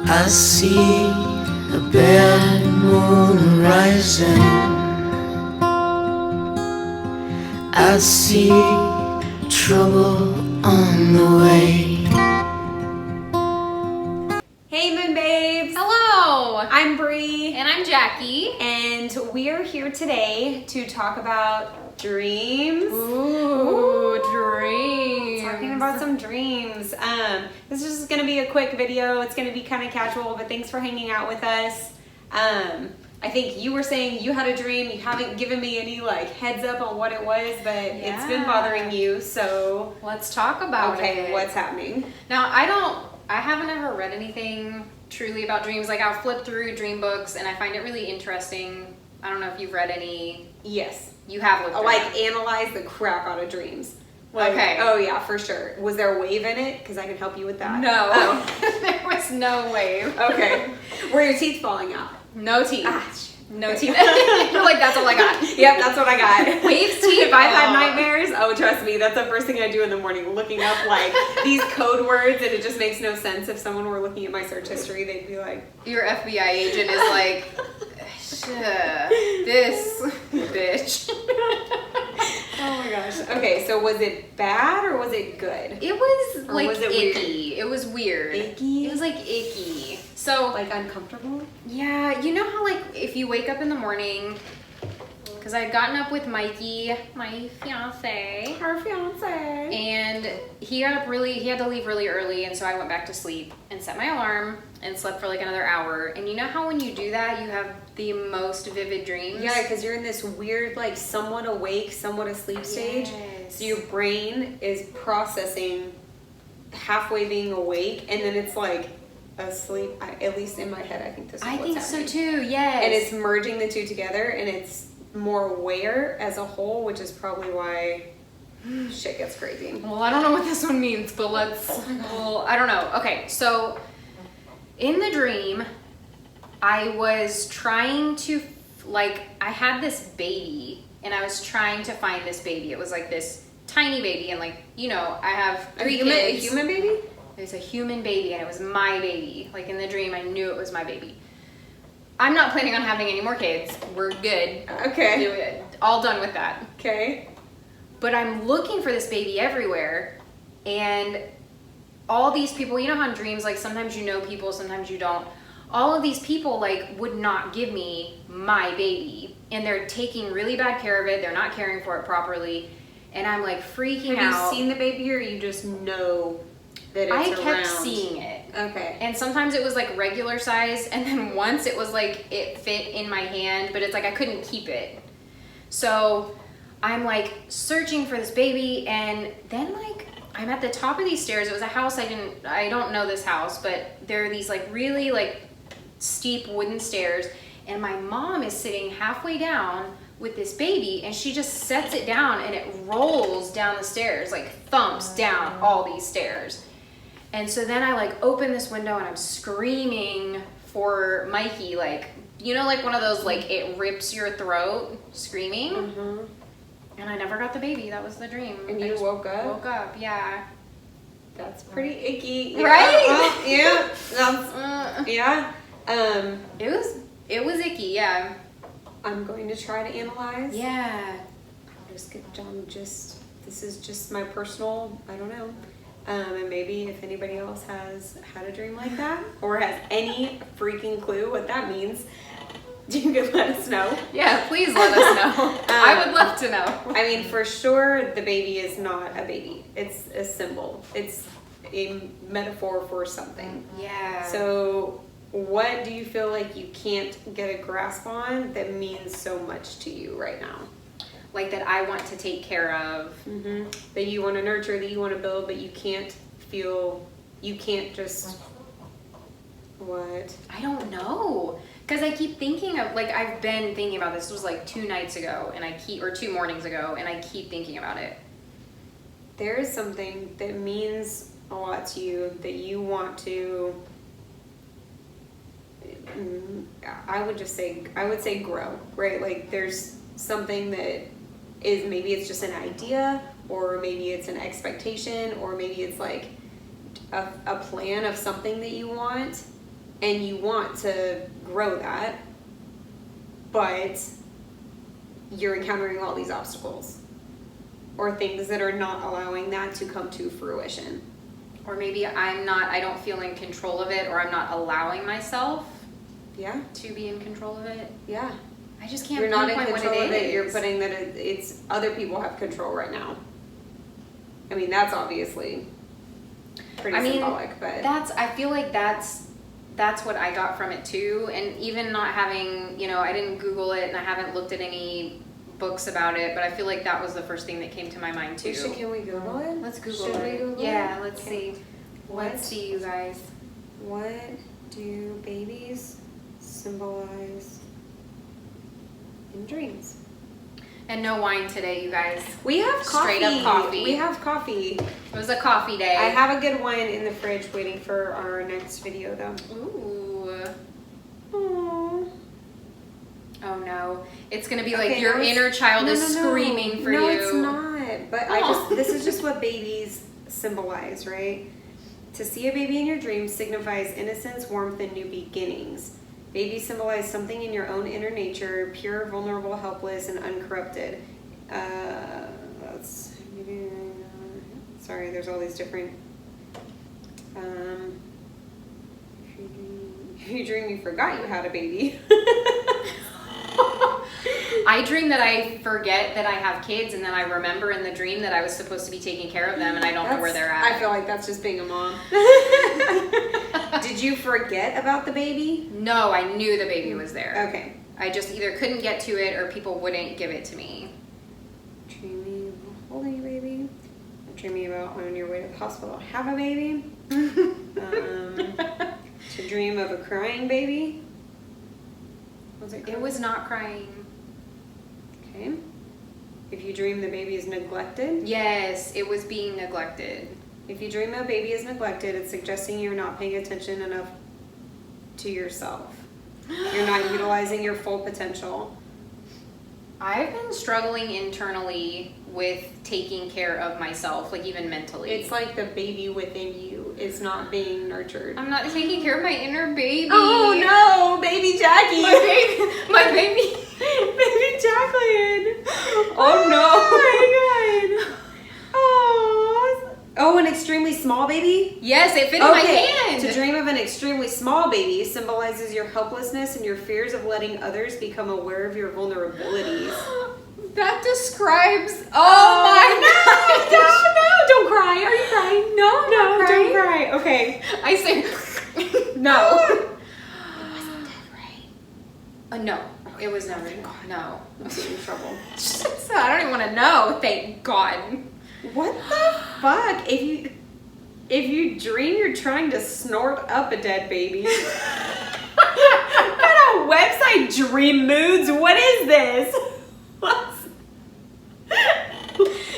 I see a bad moon rising. I see trouble on the way. Hey Moon Babes! Hello! I'm Bree. And I'm Jackie. And we are here today to talk about dreams. Ooh, dreams. Talking about some dreams. This is just going to be a quick video. It's going to be kind of casual, but thanks for hanging out with us. I think you were saying you had a dream. You haven't given me any heads up on what it was, but it's been bothering you. So let's talk about it. Okay, what's happening? Now, I haven't ever read anything truly about dreams. I'll flip through dream books and I find it really interesting. I don't know if you've read any. Yes. You have looked through them. Analyze the crap out of dreams. Okay. Oh yeah, for sure. Was there a wave in it? Because I can help you with that. No. Oh. There was no wave. Okay. Were your teeth falling out? No teeth. No Okay. teeth. You're like, that's all I got. Yep, that's what I got. Waves teeth. If I've had nightmares, trust me, that's the first thing I do in the morning, looking up these code words, and it just makes no sense. If someone were looking at my search history, they'd be like, your FBI agent is like, this bitch. oh my gosh. Okay, so was it bad or was it good? It was Or was it icky. weird? It was weird. Icky? It was icky. So Uncomfortable? yeah, you know how if you wake up in the morning, because I had gotten up with Mikey, my fiance, Her fiance. and he had to leave really early, and so I went back to sleep and set my alarm and slept for another hour. And you know how when you do that, you have the most vivid dreams? Yeah, because you're in this weird, somewhat awake, somewhat asleep stage. Yes. So your brain is processing halfway being awake, and then it's asleep. At least in my head, I think this is what's happening. so too, yes. And it's merging the two together, and it's more aware as a whole, which is probably why shit gets crazy. Well, I don't know what this one means, but I don't know. Okay, so in the dream, I was trying to, I had this baby, and I was trying to find this baby. It was this tiny baby, and I have three kids. A human baby? It was a human baby, and it was my baby. In the dream, I knew it was my baby. I'm not planning on having any more kids. We're good. Okay. All done with that. Okay. But I'm looking for this baby everywhere, and all these people, you know how in dreams, sometimes you know people, sometimes you don't. All of these people, would not give me my baby, and they're taking really bad care of it. They're not caring for it properly, and I'm freaking out. Have you seen the baby, or you just know that it's around? I kept seeing it. Okay. And sometimes it was regular size, and then once it was it fit in my hand, but it's I couldn't keep it. So I'm searching for this baby, and then I'm at the top of these stairs. It was a house I don't know this house, but there are these really steep wooden stairs, and my mom is sitting halfway down with this baby, and she just sets it down, and it rolls down the stairs, thumps down all these stairs. And so then I open this window, and I'm screaming for Mikey, one of those it rips your throat screaming. Mm-hmm. And I never got the baby. That was the dream. And I you just woke up? Woke up, yeah. That's pretty icky. Right? Well, yeah. That's, yeah. It was icky, yeah. I'm going to try to analyze. Yeah. This is just my personal, I don't know. And maybe if anybody else has had a dream like that, or has any freaking clue what that means, you can let us know. Yeah, please let us know. I would love to know. I mean, for sure, the baby is not a baby. It's a symbol. It's a metaphor for something. Yeah. So what do you feel like you can't get a grasp on that means so much to you right now? That I want to take care of. Mm-hmm. That you want to nurture, that you want to build, but you can't just, what? I don't know. Because I keep thinking of, I've been thinking about this. It was 2 nights ago, or 2 mornings ago, and I keep thinking about it. There is something that means a lot to you that you want to, I would say grow, right? There's something that is, maybe it's just an idea, or maybe it's an expectation, or maybe it's a plan of something that you want, and you want to grow that, but you're encountering all these obstacles or things that are not allowing that to come to fruition. Or maybe I don't feel in control of it, or I'm not allowing myself Yeah, to be in control of it. yeah. I just can't You're not in pinpoint control what of it it. is. You're putting that it's other people have control right now. I mean, that's obviously pretty symbolic, but I feel like that's what I got from it too. And even not having, I didn't Google it and I haven't looked at any books about it, but I feel like that was the first thing that came to my mind too. Can we Google it? Let's Google Should it. we Google Yeah, it? let's Okay. see. Let's see, you guys. What do babies symbolize in dreams? And no wine today, you guys. We have coffee. Straight up coffee. We have coffee. It was a coffee day. I have a good wine in the fridge waiting for our next video though. Ooh. Aww. Oh no. It's gonna be like Okay, your no, it's- inner child is no. screaming for you. No, it's not. But Aw. this is just what babies symbolize, right? To see a baby in your dreams signifies innocence, warmth, and new beginnings. Babies symbolize something in your own inner nature, pure, vulnerable, helpless, and uncorrupted. Sorry, there's all these different. If you dream you forgot you had a baby. I dream that I forget that I have kids, and then I remember in the dream that I was supposed to be taking care of them, and I don't know where they're at. I feel like that's just being a mom. Did you forget about the baby? No, I knew the baby was there. Okay. I just either couldn't get to it or people wouldn't give it to me. Dreaming about holding a baby. Dreaming about on your way to the hospital have a baby. To dream of a crying baby. Was it It crying? was not crying. Okay. If you dream the baby is neglected. Yes, it was being neglected. If you dream a baby is neglected, it's suggesting you're not paying attention enough to yourself. You're not utilizing your full potential. I've been struggling internally with taking care of myself, like even mentally. It's like the baby within you is not being nurtured. I'm not taking care of my inner baby. Oh no, baby Jackie. My baby. Baby Jacqueline. Oh no. Oh my god. Oh, an extremely small baby? Yes, it fit in my hand. To dream of an extremely small baby symbolizes your helplessness and your fears of letting others become aware of your vulnerabilities. That describes. Oh my no, no, don't cry. Are you crying? No, I'm not don't crying. cry. Okay. I say No. no, it was never. No, I'm getting in trouble. So I don't even want to know. Thank God. What the fuck? If you dream you're trying to snort up a dead baby. What kind of website, Dream Moods? What is this?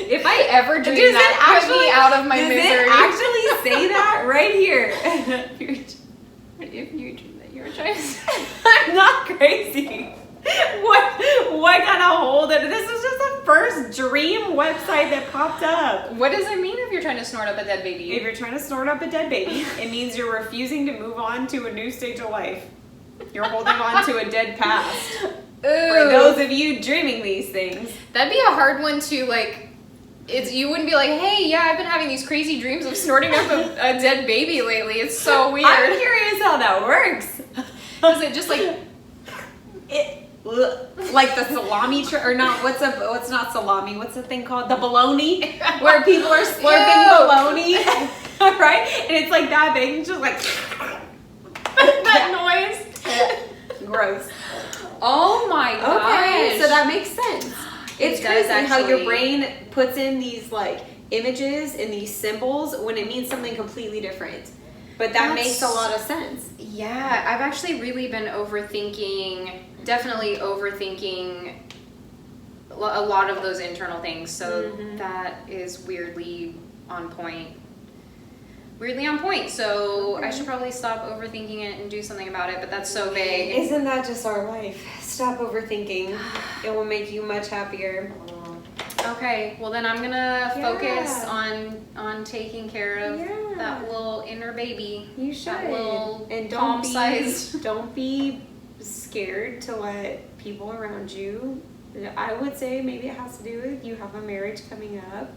If I ever dream Does that, it put actually- me out of my does misery. it actually say that right here? If you dream that you're trying to. I'm not crazy. What kind of hold it? This is just the first dream website that popped up. What does it mean if you're trying to snort up a dead baby? If you're trying to snort up a dead baby, it means you're refusing to move on to a new stage of life. You're holding on to a dead past. For those of you dreaming these things. That'd be a hard one to like. You wouldn't be like, hey, yeah, I've been having these crazy dreams of snorting up a dead baby lately. It's so weird. I'm curious how that works. Is it just like like the salami or not? What's not salami? What's the thing called? The bologna, where people are slurping bologna, right? And it's like that big, and it's just like that noise? Gross. Oh my gosh. Okay, so that makes sense. It's It does crazy how your actually. brain puts in these like images and these symbols when it means something completely different. But that makes a lot of sense. Yeah, I've actually really been definitely overthinking a lot of those internal things. So that is weirdly on point. So I should probably stop overthinking it and do something about it, but that's so vague. Isn't that just our life? Stop overthinking. It will make you much happier. Okay, well then I'm gonna focus Yeah. on taking care of Yeah. that little inner baby. You should. That little And palm-sized. don't be scared to let people around you. I would say maybe it has to do with you have a marriage coming up.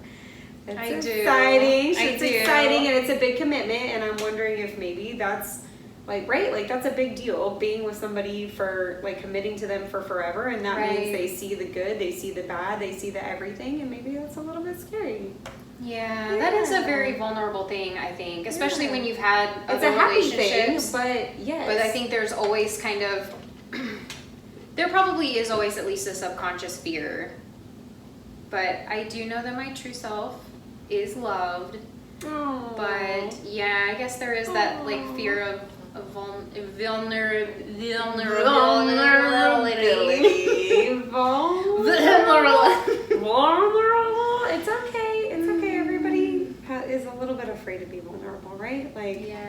It's I do. exciting. I It's do. exciting and it's a big commitment, and I'm wondering if maybe that's like right, like that's a big deal, being with somebody for like committing to them for forever, and that means Right. they see the good, they see the bad, they see the everything, and maybe that's a little bit scary. Yeah, that is a Yeah. very vulnerable thing, I think, especially Yeah. when you've had It's other a happy thing, relationships. but yes. But I think there's always kind of, there probably is always at least a subconscious fear. But I do know that my true self is loved. Aw. But yeah, I guess there is that like fear of vulnerability. Vulnerable. It's okay. It's okay. Everybody is a little bit afraid to be vulnerable, right? Like, Yeah.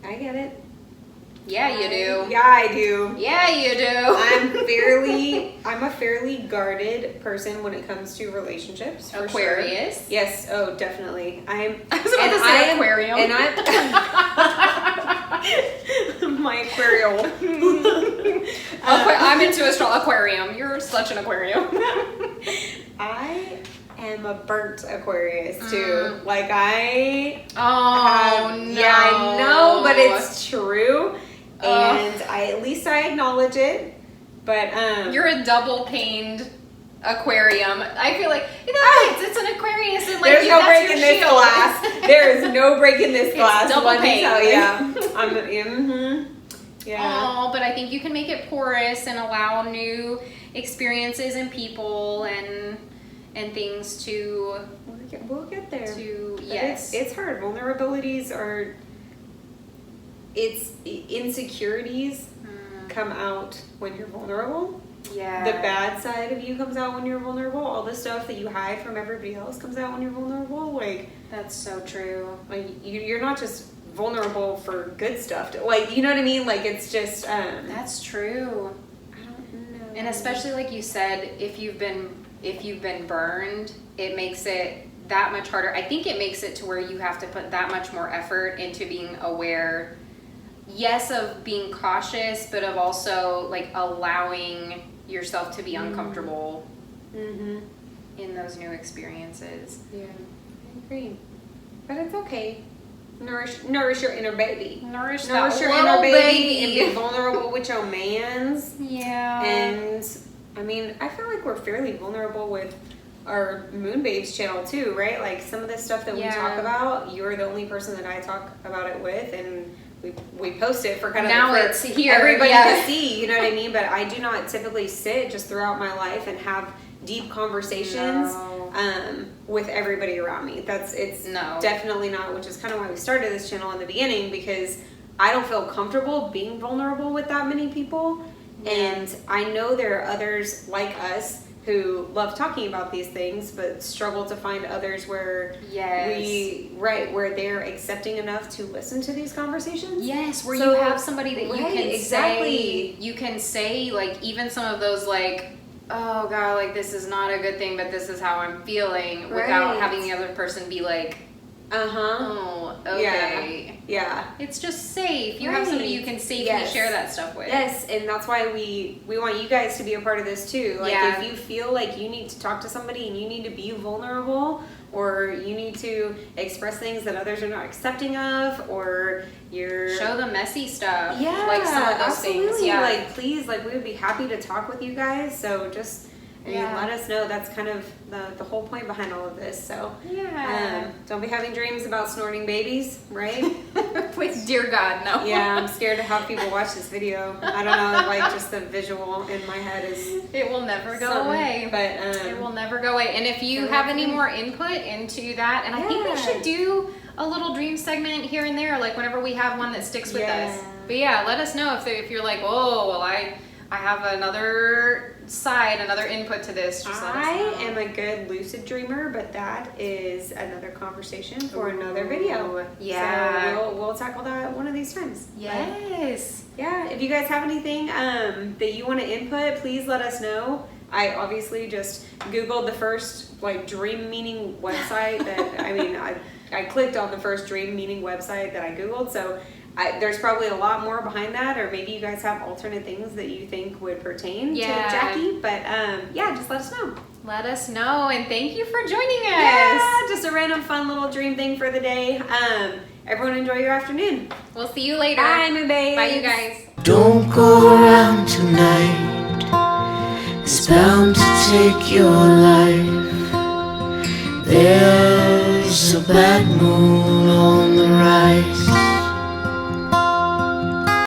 I get it. Yeah, you do. Yeah, I do. Yeah, you do. I'm a fairly guarded person when it comes to relationships. For Aquarius. Sure. Yes. Oh, definitely. I was about to say aquarium. And I'm my aquarium. I'm into aquarium. You're such an aquarium. I am a burnt Aquarius too. Like I Oh have, no. yeah, I know, but it's true, and at least I acknowledge it. But You're a double paned aquarium. I feel like it's an Aquarius, and like there's no that's break your in this shield. glass. There is no break in this glass. double Let me pane. tell ya. Yeah. Oh, but I think you can make it porous and allow new experiences and people and things to We'll get there. to But yes. it's hard. Vulnerabilities are. It's insecurities come out when you're vulnerable. Yeah. The bad side of you comes out when you're vulnerable. All the stuff that you hide from everybody else comes out when you're vulnerable. That's so true. Like you're not just vulnerable for good stuff. Like, you know what I mean? Like, it's just. That's true. I don't know. And especially like you said, if you've been burned, it makes it that much harder. I think it makes it to where you have to put that much more effort into being aware, yes, of being cautious, but of also like allowing yourself to be uncomfortable Mm-hmm. in those new experiences. Yeah, I agree. But it's okay. Nourish your inner baby. Nourish Nourish that your little inner baby baby. and be vulnerable with your mans. Yeah. And I mean, I feel like we're fairly vulnerable with our Moon Babes channel too, right? Like some of the stuff that we Yeah. talk about, you're the only person that I talk about it with, and we post it for kind of Now for it's here, everybody yeah. to see. You know what I mean? But I do not typically sit just throughout my life and have deep conversations No. with everybody around me. It's No. definitely not, which is kind of why we started this channel in the beginning, because I don't feel comfortable being vulnerable with that many people. Yeah. And I know there are others like us who love talking about these things, but struggle to find others where Yes. where they're accepting enough to listen to these conversations. Yes, where So- you have somebody that you right, can exactly. say like even some of those like, oh god, like this is not a good thing, but this is how I'm feeling, without Right. having the other person be like, Uh-huh. oh, okay. Yeah. It's just safe. You have somebody you can safely Yes. share that stuff with. Yes, and that's why we want you guys to be a part of this too. Like Yeah. if you feel like you need to talk to somebody and you need to be vulnerable, or you need to express things that others are not accepting of, or you're Show the messy stuff. yeah, Like some of those absolutely. things. Yeah. Like please, like we would be happy to talk with you guys. So just Yeah. let us know. That's kind of the whole point behind all of this. So Yeah. don't be having dreams about snorting babies, right? With dear God, no. Yeah, I'm scared to have people watch this video. I don't know, like just the visual in my head is It will never go something. away. But It will never go away. And if you have any more input into that, and I think we Yeah. should do a little dream segment here and there, like whenever we have one that sticks with Yeah. us. But yeah, let us know if you're like, oh, well, I have another side, another input to this. Just let us I know. am a good lucid dreamer, but that is another conversation for another video. Yeah. So we'll tackle that one of these times. Yes. Yeah, if you guys have anything that you want to input, please let us know. I obviously just Googled the first like dream meaning website that, I clicked on the first dream meaning website that I Googled. So there's probably a lot more behind that, or maybe you guys have alternate things that you think would pertain to Jackie. But just let us know. Let us know, and thank you for joining us. Yeah, just a random fun little dream thing for the day. Everyone enjoy your afternoon. We'll see you later. Bye, my babes. Bye, you guys. Don't go around tonight. It's bound to take your life. There's a bad moon on the rise.